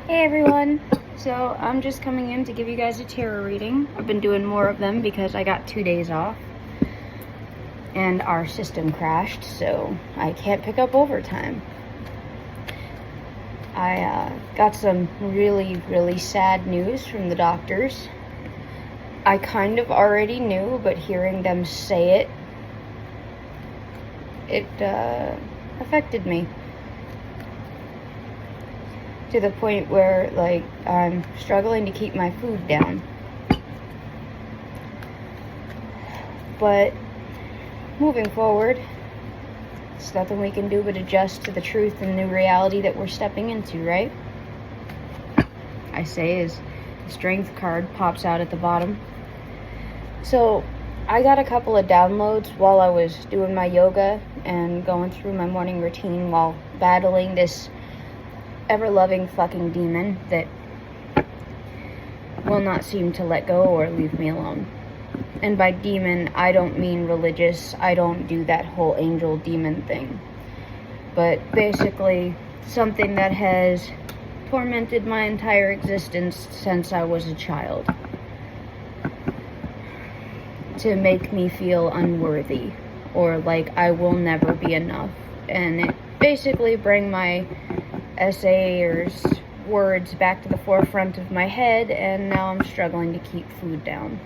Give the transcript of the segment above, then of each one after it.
Hey everyone! So I'm just coming in to give you guys a tarot reading. I've been doing more of them because I got 2 days off and our system crashed, so I can't pick up overtime. I got some really sad news from the doctors. I kind of already knew, but hearing them say it affected me. To the point where, like, I'm struggling to keep my food down. But moving forward, there's nothing we can do but adjust to the truth and new reality that we're stepping into, right? I say as the Strength card pops out at the bottom. So I got a couple of downloads while I was doing my yoga and going through my morning routine while battling this ever-loving fucking demon that will not seem to let go or leave me alone. And by demon, I don't mean religious. I don't do that whole angel demon thing. But basically, something that has tormented my entire existence since I was a child. To make me feel unworthy, or like I will never be enough. And it basically bring my essay's words back to the forefront of my head, and now I'm struggling to keep food down.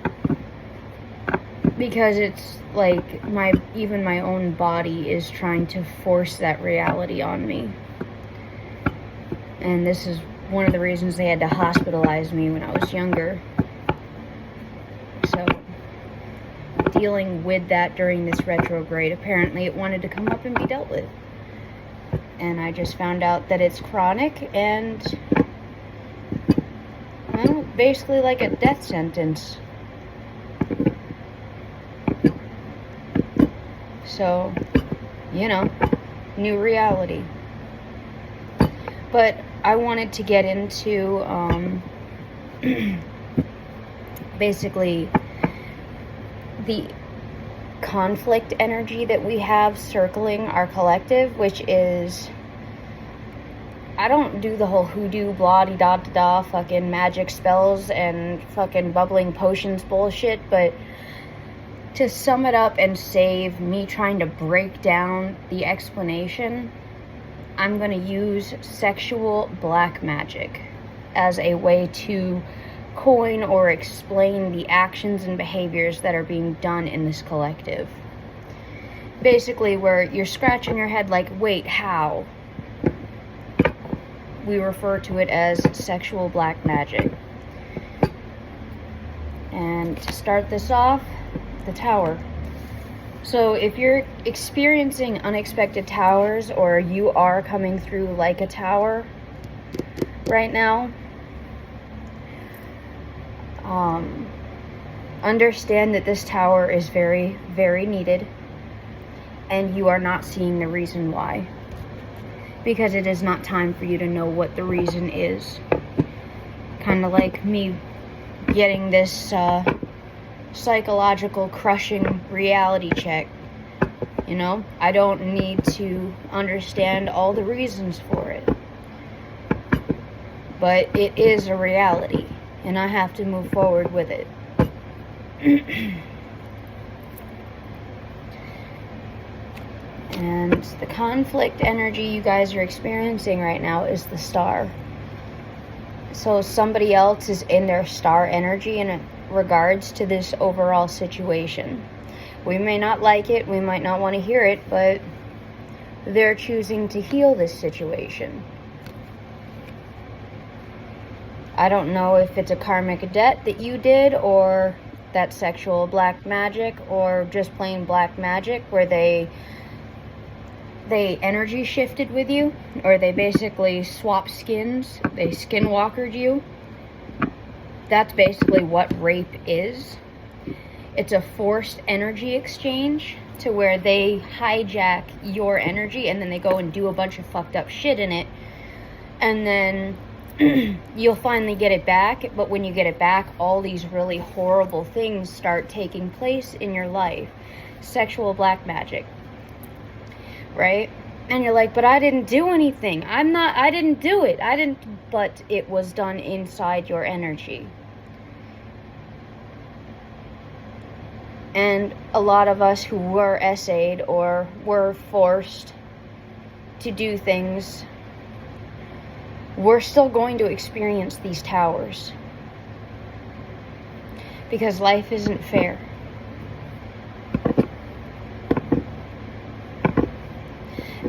Because it's like even my own body is trying to force that reality on me. And this is one of the reasons they had to hospitalize me when I was younger. So, dealing with that during this retrograde, apparently it wanted to come up and be dealt with. And I just found out that it's chronic and, well, basically like a death sentence. So, new reality. But I wanted to get into, basically the conflict energy that we have circling our collective, which is, I don't do the whole hoodoo blah-de-da-da-da fucking magic spells and fucking bubbling potions bullshit, but to sum it up and save me trying to break down the explanation, I'm going to use sexual black magic as a way to coin or explain the actions and behaviors that are being done in this collective. Basically, where you're scratching your head like, wait, how? We refer to it as sexual black magic. And to start this off, the Tower. So if you're experiencing unexpected towers, or you are coming through like a tower right now, understand that this tower is very, very needed, and you are not seeing the reason why. Because it is not time for you to know what the reason is. Kind of like me getting this psychological crushing reality check. I don't need to understand all the reasons for it. But it is a reality, and I have to move forward with it. And the conflict energy you guys are experiencing right now is the Star. So somebody else is in their star energy in regards to this overall situation. We may not like it, we might not want to hear it, but they're choosing to heal this situation. I don't know if it's a karmic debt that you did, or that sexual black magic, or just plain black magic where they energy shifted with you, or they basically swapped skins, they skinwalkered you. That's basically what rape is. It's a forced energy exchange to where they hijack your energy and then they go and do a bunch of fucked up shit in it, and then you'll finally get it back. But when you get it back, all these really horrible things start taking place in your life. Sexual black magic, right? And you're like, but I didn't do anything. I didn't do it. But it was done inside your energy. And a lot of us who were essayed or were forced to do things, we're still going to experience these towers. Because life isn't fair.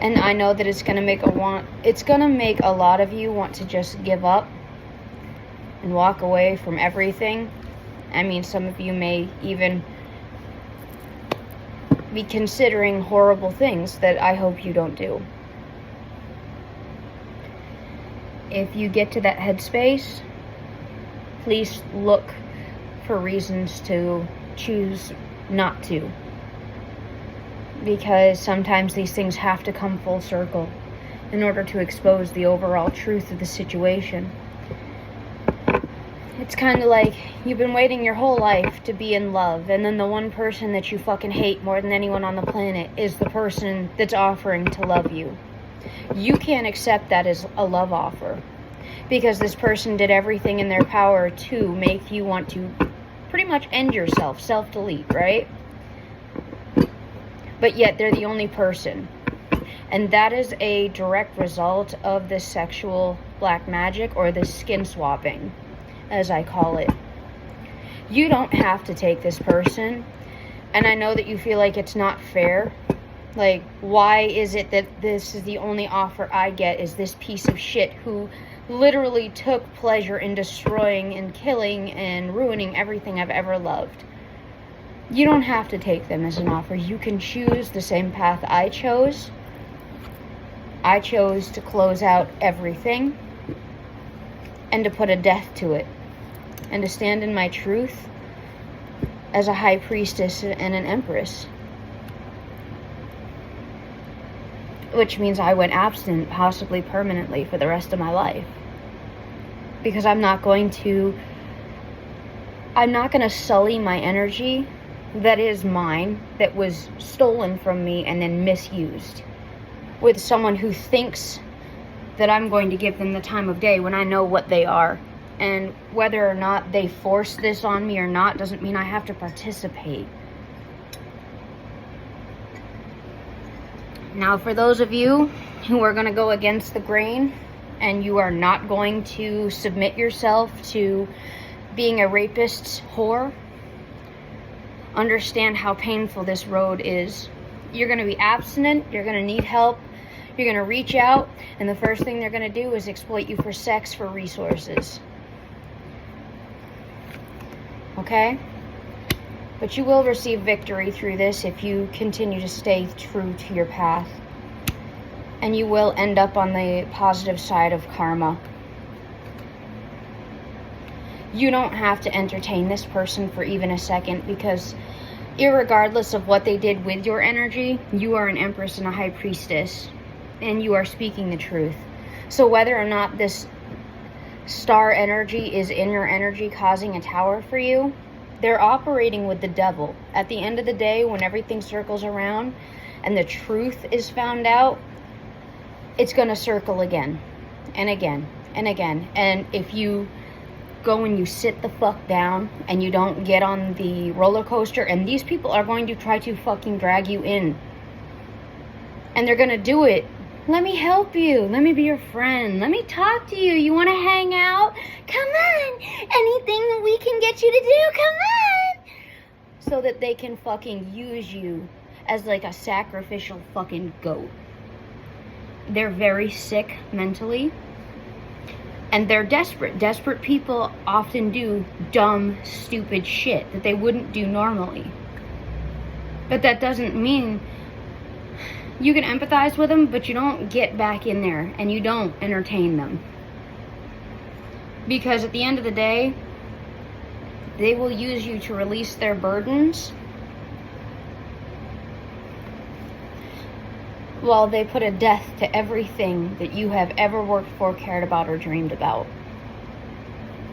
And I know that it's gonna make a lot of you want to just give up and walk away from everything. I mean, some of you may even be considering horrible things that I hope you don't do. If you get to that headspace, please look for reasons to choose not to. Because sometimes these things have to come full circle in order to expose the overall truth of the situation. It's kind of like you've been waiting your whole life to be in love, and then the one person that you fucking hate more than anyone on the planet is the person that's offering to love you. You can't accept that as a love offer, because this person did everything in their power to make you want to pretty much end yourself, self-delete, right? But yet they're the only person. And that is a direct result of this sexual black magic, or this skin swapping, as I call it. You don't have to take this person. And I know that you feel like it's not fair. Like, why is it that this is the only offer I get, is this piece of shit who literally took pleasure in destroying and killing and ruining everything I've ever loved? You don't have to take them as an offer. You can choose the same path I chose. I chose to close out everything and to put a death to it, and to stand in my truth as a high priestess and an empress. Which means I went abstinent, possibly permanently, for the rest of my life. Because I'm not going to sully my energy that is mine, that was stolen from me and then misused, with someone who thinks that I'm going to give them the time of day when I know what they are. And whether or not they force this on me or not doesn't mean I have to participate. Now, for those of you who are going to go against the grain and you are not going to submit yourself to being a rapist's whore, understand how painful this road is. You're going to be abstinent, you're going to need help, you're going to reach out, and the first thing they're going to do is exploit you for sex, for resources. Okay? But you will receive victory through this if you continue to stay true to your path. And you will end up on the positive side of karma. You don't have to entertain this person for even a second, because irregardless of what they did with your energy, you are an empress and a high priestess, and you are speaking the truth. So whether or not this star energy is in your energy causing a tower for you, they're operating with the devil. At the end of the day, when everything circles around and the truth is found out, it's going to circle again and again and again. And if you go and you sit the fuck down and you don't get on the roller coaster, and these people are going to try to fucking drag you in, and they're going to do it. Let me help you. Let me be your friend. Let me talk to you. You want to hang out? Come on. Anything that we can get you to do, come on. So that they can fucking use you as like a sacrificial fucking goat. They're very sick mentally. And they're desperate. Desperate people often do dumb, stupid shit that they wouldn't do normally. But that doesn't mean you can empathize with them, but you don't get back in there and you don't entertain them. Because at the end of the day, they will use you to release their burdens while they put a death to everything that you have ever worked for, cared about, or dreamed about.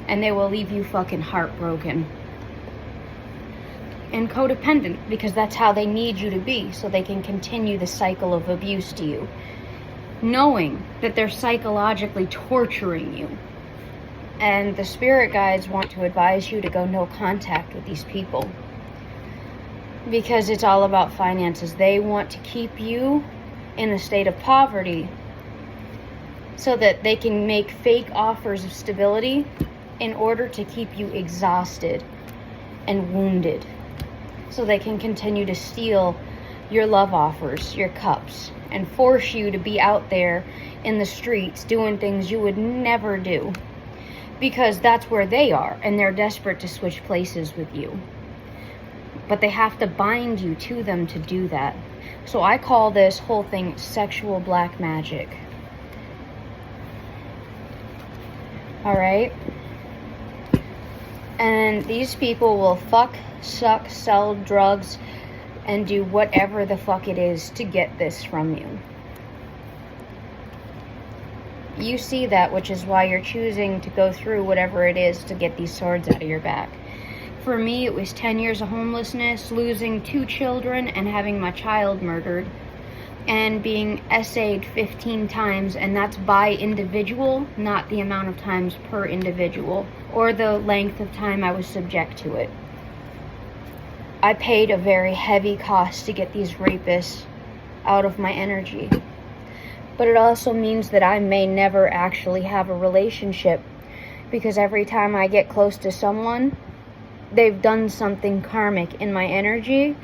And they will leave you fucking heartbroken and codependent, because that's how they need you to be, so they can continue the cycle of abuse to you. knowing that they're psychologically torturing you. And the spirit guides want to advise you to go no contact with these people, because it's all about finances. They want to keep you in a state of poverty so that they can make fake offers of stability in order to keep you exhausted and wounded, so they can continue to steal your love offers, your cups, and force you to be out there in the streets doing things you would never do, because that's where they are, and they're desperate to switch places with you. But they have to bind you to them to do that. So I call this whole thing sexual black magic. Alright? And these people will fuck, suck, sell drugs, and do whatever the fuck it is to get this from you. You see that, which is why you're choosing to go through whatever it is to get these swords out of your back. For me, it was 10 years of homelessness, losing 2 children, and having my child murdered, and being essayed 15 times, and that's by individual, not the amount of times per individual, or the length of time I was subject to it. I paid a very heavy cost to get these rapists out of my energy. But it also means that I may never actually have a relationship, because every time I get close to someone, they've done something karmic in my energy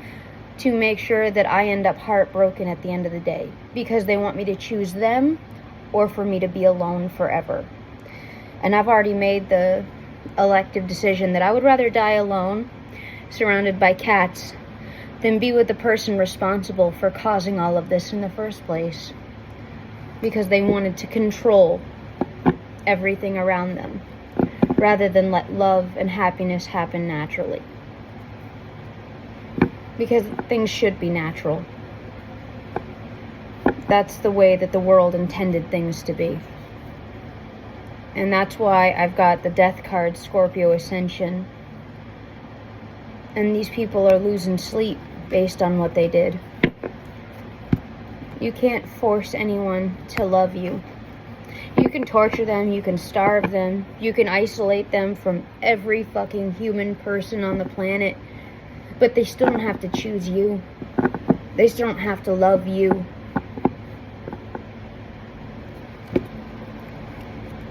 to make sure that I end up heartbroken at the end of the day, because they want me to choose them or for me to be alone forever. And I've already made the elective decision that I would rather die alone, surrounded by cats, than be with the person responsible for causing all of this in the first place, because they wanted to control everything around them rather than let love and happiness happen naturally, because things should be natural. That's the way that the world intended things to be. And that's why I've got the death card, Scorpio Ascension. And these people are losing sleep based on what they did. You can't force anyone to love you. You can torture them, you can starve them, you can isolate them from every fucking human person on the planet, but they still don't have to choose you. They still don't have to love you.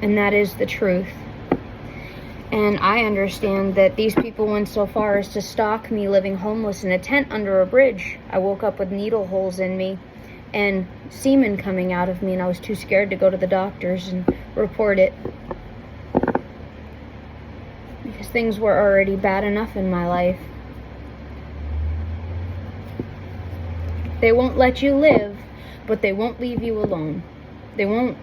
And that is the truth. And I understand that these people went so far as to stalk me living homeless in a tent under a bridge. I woke up with needle holes in me and semen coming out of me, and I was too scared to go to the doctors and report it, because things were already bad enough in my life. They won't let you live, but they won't leave you alone. They won't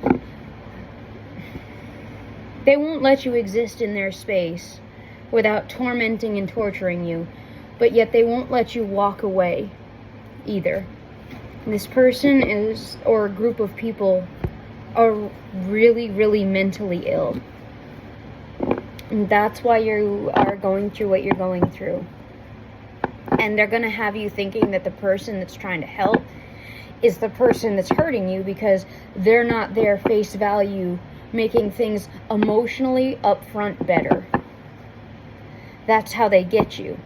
let you exist in their space without tormenting and torturing you, but yet they won't let you walk away either. This person is, or a group of people, are really, really mentally ill. And that's why you are going through what you're going through. And they're going to have you thinking that the person that's trying to help is the person that's hurting you, because they're not their face value making things emotionally upfront better. That's how they get you.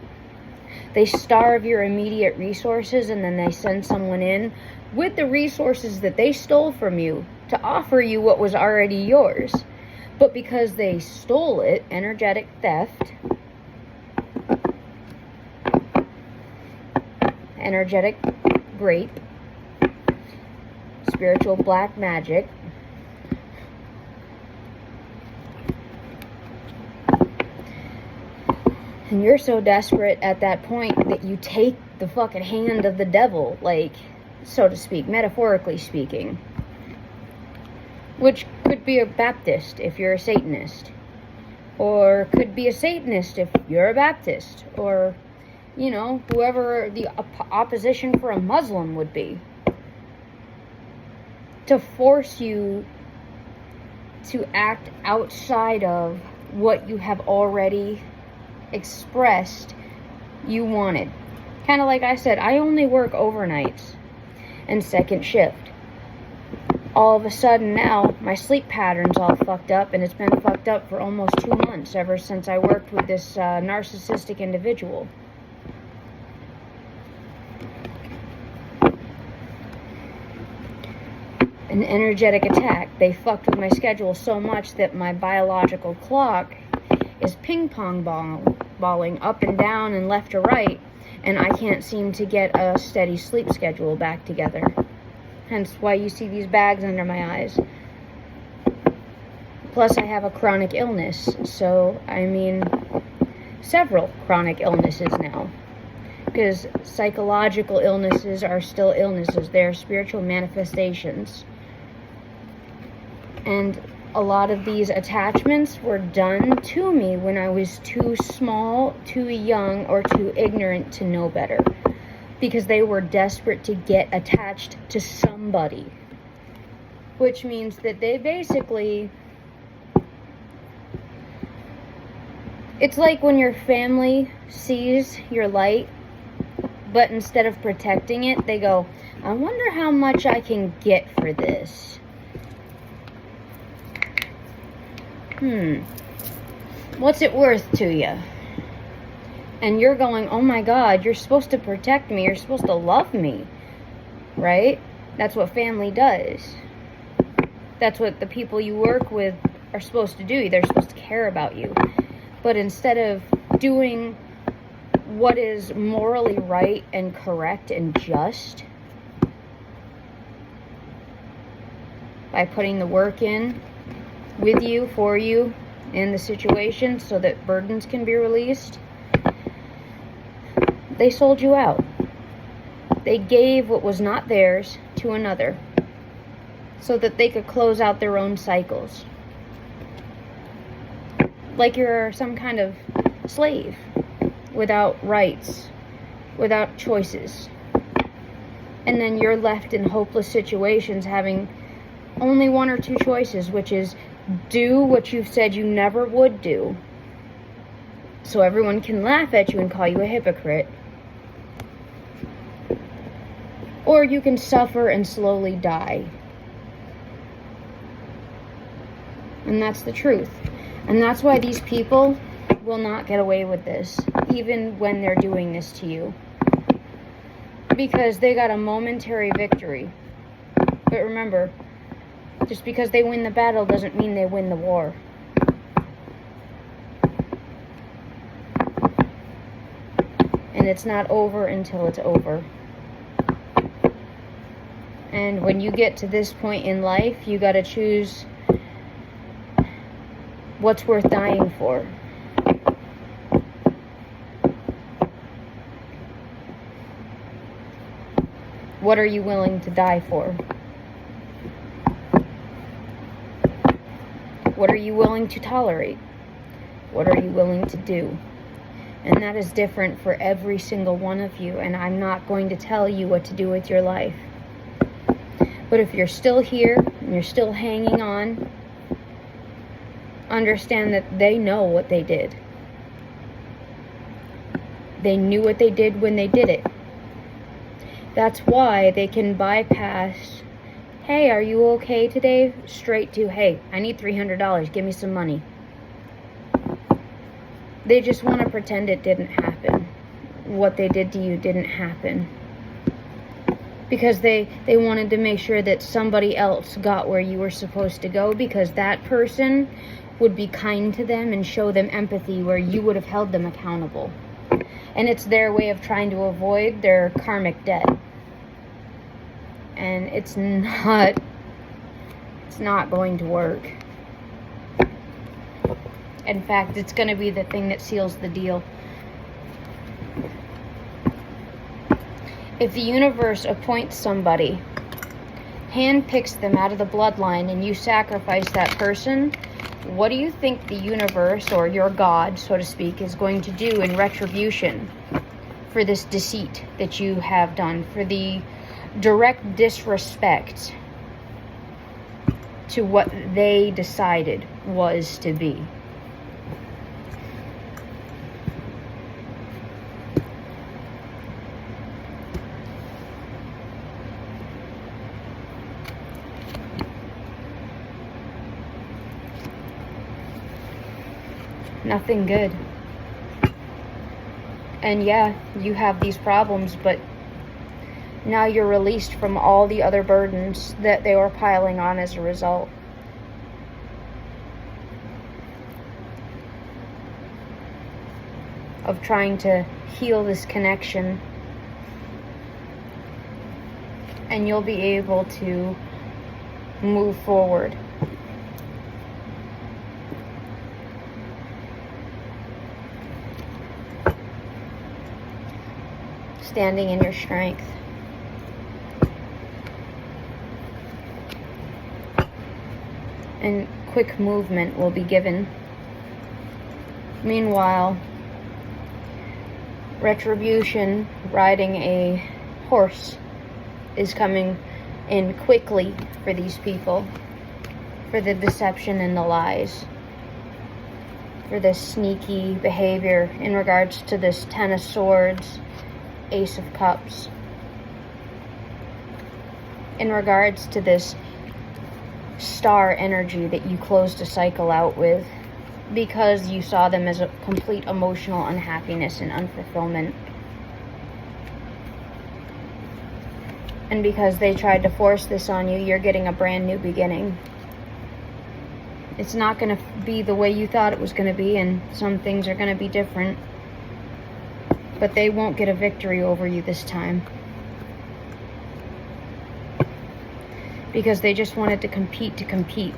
They starve your immediate resources, and then they send someone in with the resources that they stole from you to offer you what was already yours. But because they stole it, energetic theft, energetic rape, spiritual black magic, and you're so desperate at that point that you take the fucking hand of the devil, like, so to speak, metaphorically speaking. Which could be a Baptist if you're a Satanist. Or could be a Satanist if you're a Baptist. Or, you know, whoever the opposition for a Muslim would be. To force you to act outside of what you have already expressed you wanted. Kind of like I said, I only work overnights and second shift. all of a sudden now my sleep pattern's all fucked up, and it's been fucked up for almost 2 months ever since I worked with this narcissistic individual. An energetic attack. They fucked with my schedule so much that my biological clock is ping-pong balling up and down and left to right, and I can't seem to get a steady sleep schedule back together. Hence why you see these bags under my eyes. Plus, I have a chronic illness. So, I mean, several chronic illnesses now. Because psychological illnesses are still illnesses. They're spiritual manifestations. And a lot of these attachments were done to me when I was too small, too young, or too ignorant to know better. Because they were desperate to get attached to somebody. Which means that they basically... It's like when your family sees your light, but instead of protecting it, they go, I wonder how much I can get for this. What's it worth to you? And you're going, oh my God, you're supposed to protect me. You're supposed to love me. Right? That's what family does. That's what the people you work with are supposed to do. They're supposed to care about you. But instead of doing what is morally right and correct and just, by putting the work in with you, for you, in the situation so that burdens can be released, they sold you out. They gave what was not theirs to another so that they could close out their own cycles. Like you're some kind of slave without rights, without choices. And then you're left in hopeless situations having only one or two choices, which is do what you've said you never would do so everyone can laugh at you and call you a hypocrite. Or you can suffer and slowly die. And that's the truth. And that's why these people will not get away with this, even when they're doing this to you. Because they got a momentary victory. But remember, just because they win the battle doesn't mean they win the war. And it's not over until it's over. And when you get to this point in life, you gotta choose what's worth dying for. What are you willing to die for? What are you willing to tolerate? What are you willing to do? And that is different for every single one of you. And I'm not going to tell you what to do with your life. But if you're still here and you're still hanging on, understand that they know what they did. They knew what they did when they did it. That's why they can bypass, hey, are you okay today? Straight to, hey, I need $300. Give me some money. They just want to pretend it didn't happen. What they did to you didn't happen. Because they wanted to make sure that somebody else got where you were supposed to go, because that person would be kind to them and show them empathy where you would have held them accountable. And it's their way of trying to avoid their karmic debt. And it's not going to work. In fact, it's going to be the thing that seals the deal. If the universe appoints somebody, handpicks them out of the bloodline, and you sacrifice that person, what do you think the universe, or your God, so to speak, is going to do in retribution for this deceit that you have done, for the direct disrespect to what they decided was to be? Nothing good. And yeah, you have these problems, but now you're released from all the other burdens that they were piling on as a result. Of trying to heal this connection. And you'll be able to move forward. Standing in your strength. And quick movement will be given. Meanwhile, Retribution, riding a horse, is coming in quickly for these people. For the deception and the lies. For this sneaky behavior in regards to this Ten of Swords, Ace of Cups. In regards to this star energy that you closed a cycle out with because you saw them as a complete emotional unhappiness and unfulfillment. And because they tried to force this on you, you're getting a brand new beginning. It's not going to be the way you thought it was going to be, and some things are going to be different. But they won't get a victory over you this time. Because they just wanted to compete to compete.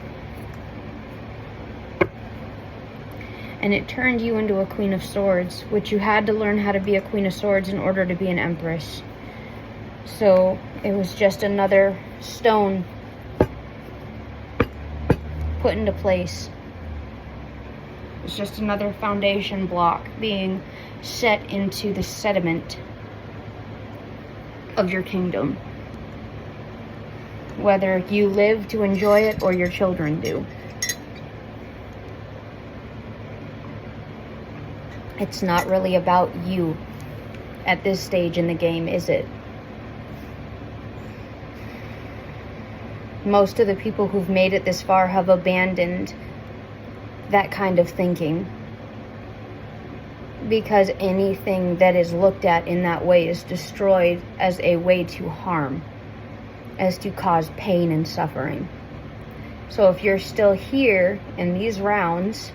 And it turned you into a Queen of Swords, which you had to learn how to be a Queen of Swords in order to be an Empress. So it was just another stone put into place. It's just another foundation block being set into the sediment of your kingdom. Whether you live to enjoy it or your children do. It's not really about you at this stage in the game, is it? Most of the people who've made it this far have abandoned that kind of thinking. Because anything that is looked at in that way is destroyed as a way to harm. As to cause pain and suffering. So if you're still here in these rounds,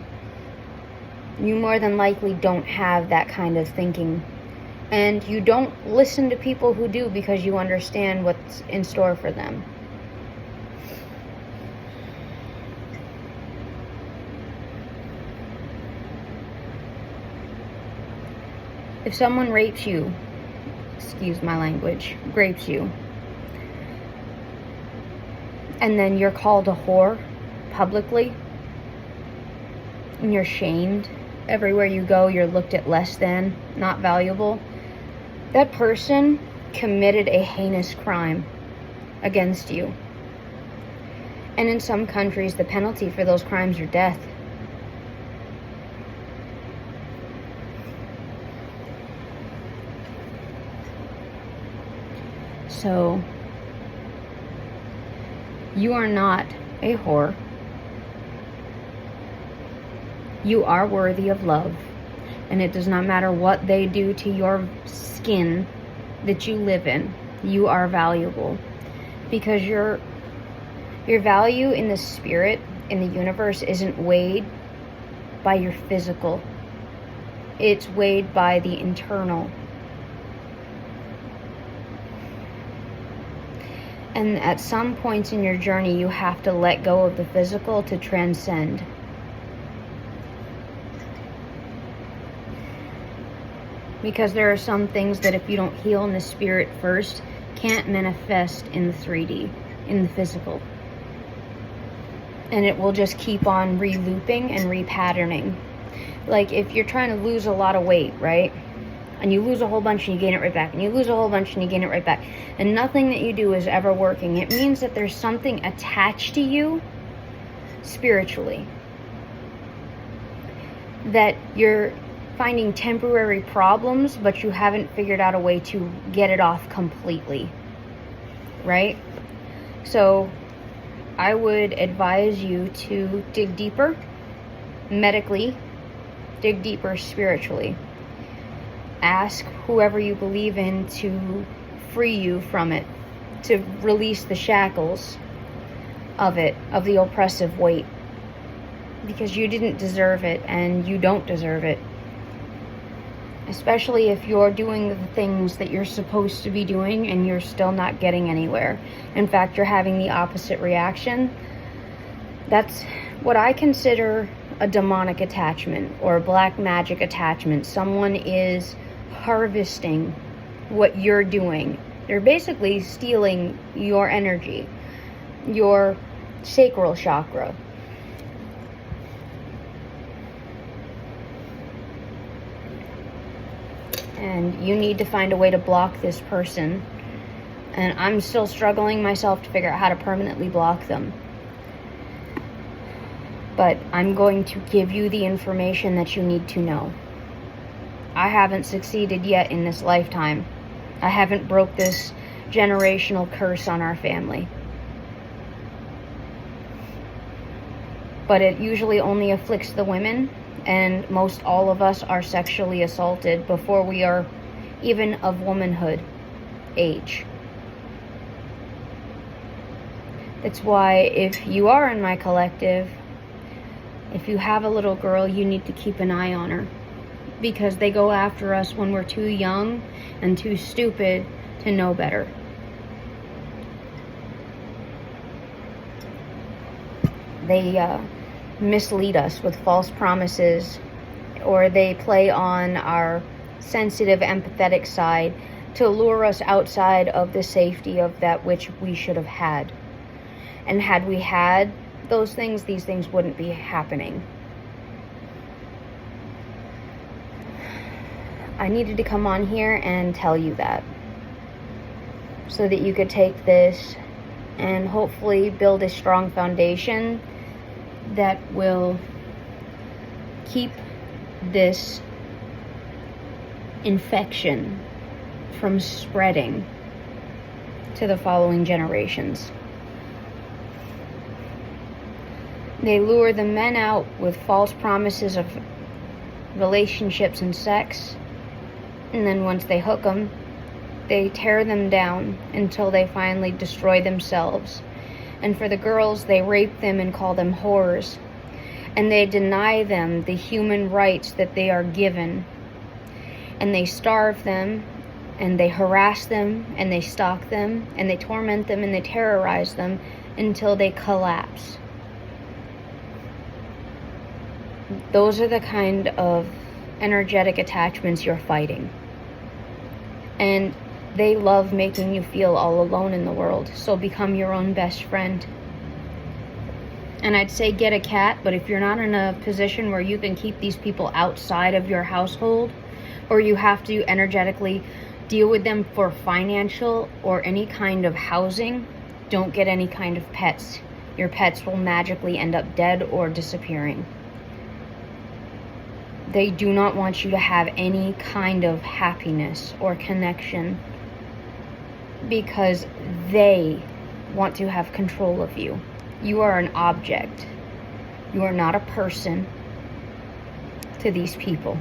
you more than likely don't have that kind of thinking. And you don't listen to people who do because you understand what's in store for them. If someone rapes you, excuse my language, rapes you, and then you're called a whore publicly, and you're shamed, everywhere you go you're looked at less than, not valuable, that person committed a heinous crime against you. And in some countries, the penalty for those crimes are death. So, you are not a whore. You are worthy of love. And it does not matter what they do to your skin that you live in. You are valuable. Because your value in the spirit, in the universe, isn't weighed by your physical. It's weighed by the internal. And at some points in your journey, you have to let go of the physical to transcend. Because there are some things that if you don't heal in the spirit first, can't manifest in the 3D, in the physical. And it will just keep on re-looping and repatterning. Like if you're trying to lose a lot of weight, right? And you lose a whole bunch and you gain it right back. And you lose a whole bunch and you gain it right back. And nothing that you do is ever working. It means that there's something attached to you spiritually. That you're finding temporary problems, but you haven't figured out a way to get it off completely. Right? So I would advise you to dig deeper medically Dig deeper spiritually. Ask whoever you believe in to free you from it, to release the shackles of it, of the oppressive weight. Because you didn't deserve it, and you don't deserve it. Especially if you're doing the things that you're supposed to be doing and you're still not getting anywhere. In fact, you're having the opposite reaction. That's what I consider a demonic attachment or a black magic attachment. Someone is harvesting what you're doing. They're basically stealing your energy, your sacral chakra. And you need to find a way to block this person. And I'm still struggling myself to figure out how to permanently block them. But I'm going to give you the information that you need to know. I haven't succeeded yet in this lifetime. I haven't broke this generational curse on our family. But it usually only afflicts the women. And most all of us are sexually assaulted before we are even of womanhood age. That's why if you are in my collective, if you have a little girl, you need to keep an eye on her. Because they go after us when we're too young and too stupid to know better. They mislead us with false promises, or they play on our sensitive, empathetic side to lure us outside of the safety of that which we should have had. And had we had those things, these things wouldn't be happening. I needed to come on here and tell you that, so that you could take this and hopefully build a strong foundation that will keep this infection from spreading to the following generations. They lure the men out with false promises of relationships and sex, and then once they hook them, they tear them down until they finally destroy themselves. And for the girls, they rape them and call them whores. And they deny them the human rights that they are given. And they starve them, and they harass them, and they stalk them, and they torment them, and they terrorize them until they collapse. Those are the kind of energetic attachments you're fighting. And they love making you feel all alone in the world, so become your own best friend. And I'd say get a cat, but if you're not in a position where you can keep these people outside of your household, or you have to energetically deal with them for financial or any kind of housing, don't get any kind of pets. Your pets will magically end up dead or disappearing. They do not want you to have any kind of happiness or connection, because they want to have control of you. You are an object. You are not a person to these people.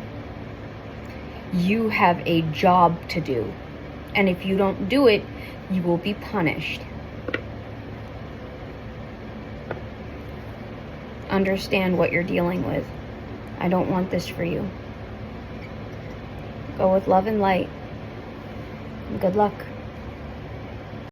You have a job to do. And if you don't do it, you will be punished. Understand what you're dealing with. I don't want this for you. Go with love and light. Good luck.